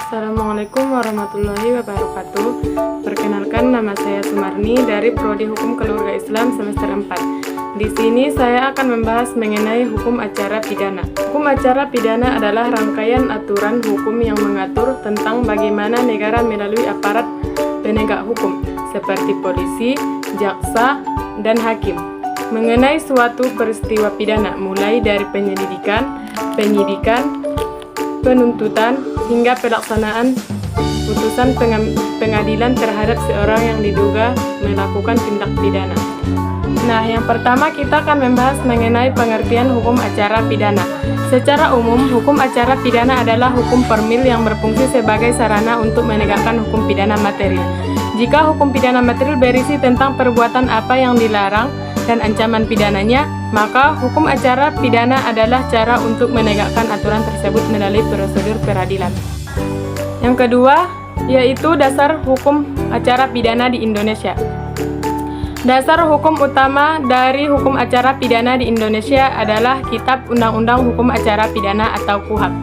Assalamualaikum warahmatullahi wabarakatuh. Perkenalkan, nama saya Sumarni dari Prodi Hukum Keluarga Islam semester 4. Di sini saya akan membahas mengenai hukum acara pidana. Hukum acara pidana adalah rangkaian aturan hukum yang mengatur tentang bagaimana negara melalui aparat penegak hukum seperti polisi, jaksa, dan hakim mengenai suatu peristiwa pidana, mulai dari penyelidikan, penyidikan, penuntutan, hingga pelaksanaan putusan pengadilan terhadap seorang yang diduga melakukan tindak pidana. Nah, yang pertama kita akan membahas mengenai pengertian hukum acara pidana. Secara umum, hukum acara pidana adalah hukum formil yang berfungsi sebagai sarana untuk menegakkan hukum pidana material. Jika hukum pidana material berisi tentang perbuatan apa yang dilarang dan ancaman pidananya, maka hukum acara pidana adalah cara untuk menegakkan aturan tersebut melalui prosedur peradilan. Yang kedua, yaitu dasar hukum acara pidana di Indonesia. Dasar hukum utama dari hukum acara pidana di Indonesia adalah Kitab Undang-Undang Hukum Acara Pidana atau KUHP.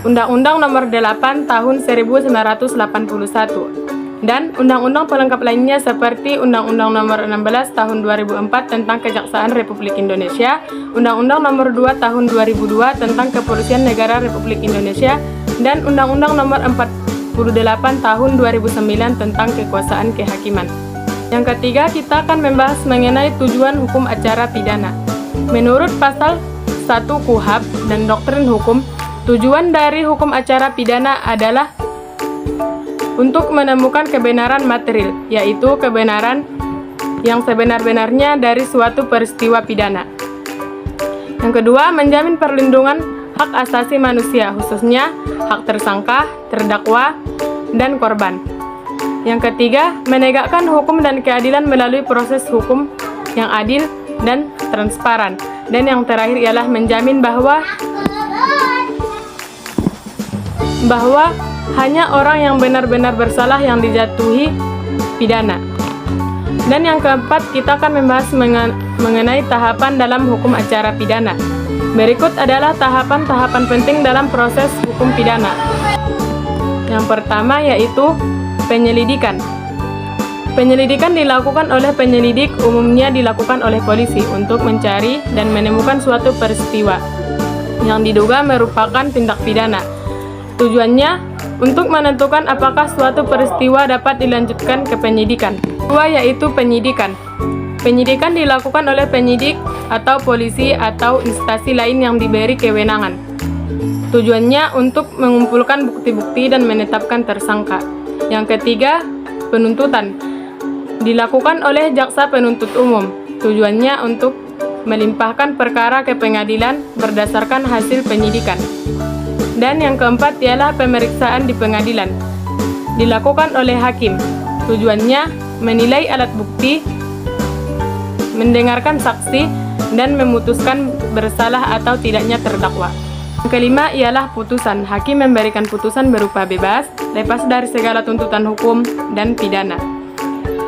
Undang-Undang Nomor 8 Tahun 1981 dan undang-undang pelengkap lainnya seperti Undang-Undang Nomor 16 Tahun 2004 tentang Kejaksaan Republik Indonesia, Undang-Undang Nomor 2 Tahun 2002 tentang Kepolisian Negara Republik Indonesia, dan Undang-Undang Nomor 48 Tahun 2009 tentang Kekuasaan Kehakiman. Yang ketiga, kita akan membahas mengenai tujuan hukum acara pidana. Menurut pasal 1 KUHP dan doktrin hukum, tujuan dari hukum acara pidana adalah untuk menemukan kebenaran material, yaitu kebenaran yang sebenar-benarnya dari suatu peristiwa pidana. Yang kedua, menjamin perlindungan hak asasi manusia, khususnya hak tersangka, terdakwa, dan korban. Yang ketiga, menegakkan hukum dan keadilan melalui proses hukum yang adil dan transparan. Dan yang terakhir ialah menjamin bahwa hanya orang yang benar-benar bersalah yang dijatuhi pidana. Dan yang keempat, kita akan membahas mengenai tahapan dalam hukum acara pidana. Berikut adalah tahapan-tahapan penting dalam proses hukum pidana. Yang pertama yaitu penyelidikan. Penyelidikan dilakukan oleh penyelidik, umumnya dilakukan oleh polisi untuk mencari dan menemukan suatu peristiwa yang diduga merupakan tindak pidana. Tujuannya untuk menentukan apakah suatu peristiwa dapat dilanjutkan ke penyidikan. Kedua yaitu penyidikan. Penyidikan dilakukan oleh penyidik atau polisi atau instansi lain yang diberi kewenangan. Tujuannya untuk mengumpulkan bukti-bukti dan menetapkan tersangka. Yang ketiga, penuntutan. Dilakukan oleh jaksa penuntut umum. Tujuannya untuk melimpahkan perkara ke pengadilan berdasarkan hasil penyidikan. Dan yang keempat ialah pemeriksaan di pengadilan. Dilakukan oleh hakim. Tujuannya menilai alat bukti, mendengarkan saksi, dan memutuskan bersalah atau tidaknya terdakwa. Yang kelima ialah putusan. Hakim memberikan putusan berupa bebas, lepas dari segala tuntutan hukum dan pidana.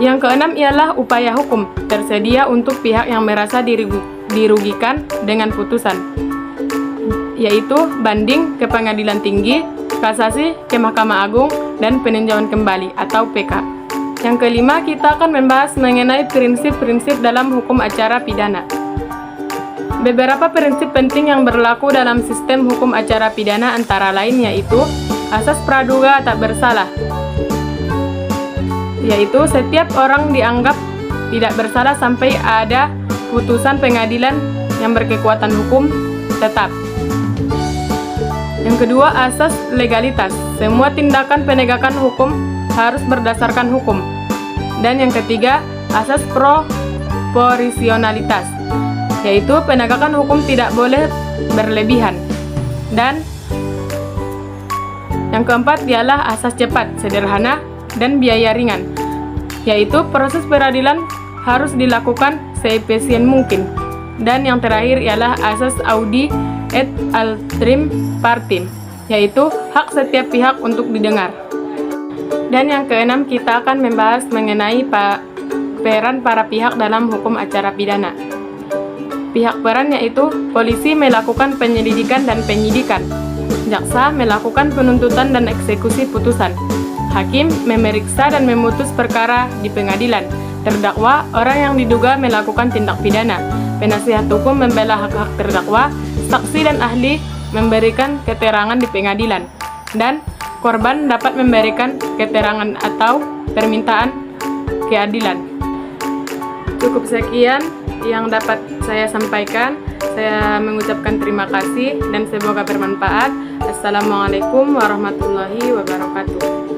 Yang keenam ialah upaya hukum. Tersedia untuk pihak yang merasa dirugikan dengan putusan, yaitu banding ke pengadilan tinggi, kasasi ke Mahkamah Agung, dan peninjauan kembali atau PK. Yang kelima, kita akan membahas mengenai prinsip-prinsip dalam hukum acara pidana. Beberapa prinsip penting yang berlaku dalam sistem hukum acara pidana antara lain yaitu asas praduga tak bersalah, yaitu setiap orang dianggap tidak bersalah sampai ada putusan pengadilan yang berkekuatan hukum tetap. Yang kedua, asas legalitas. Semua tindakan penegakan hukum harus berdasarkan hukum. Dan yang ketiga, asas proporsionalitas, yaitu penegakan hukum tidak boleh berlebihan. Dan yang keempat ialah asas cepat, sederhana, dan biaya ringan, yaitu proses peradilan harus dilakukan seefisien mungkin. Dan yang terakhir ialah asas audi et altrim partem, yaitu hak setiap pihak untuk didengar. Dan yang keenam, kita akan membahas mengenai peran para pihak dalam hukum acara pidana. Pihak peran yaitu polisi melakukan penyelidikan dan penyidikan. Jaksa melakukan penuntutan dan eksekusi putusan. Hakim memeriksa dan memutus perkara di pengadilan. Terdakwa orang yang diduga melakukan tindak pidana. Penasihat hukum membela hak-hak terdakwa. Saksi dan ahli memberikan keterangan di pengadilan. Dan korban dapat memberikan keterangan atau permintaan keadilan. Cukup sekian yang dapat saya sampaikan. Saya mengucapkan terima kasih dan semoga bermanfaat. Assalamualaikum warahmatullahi wabarakatuh.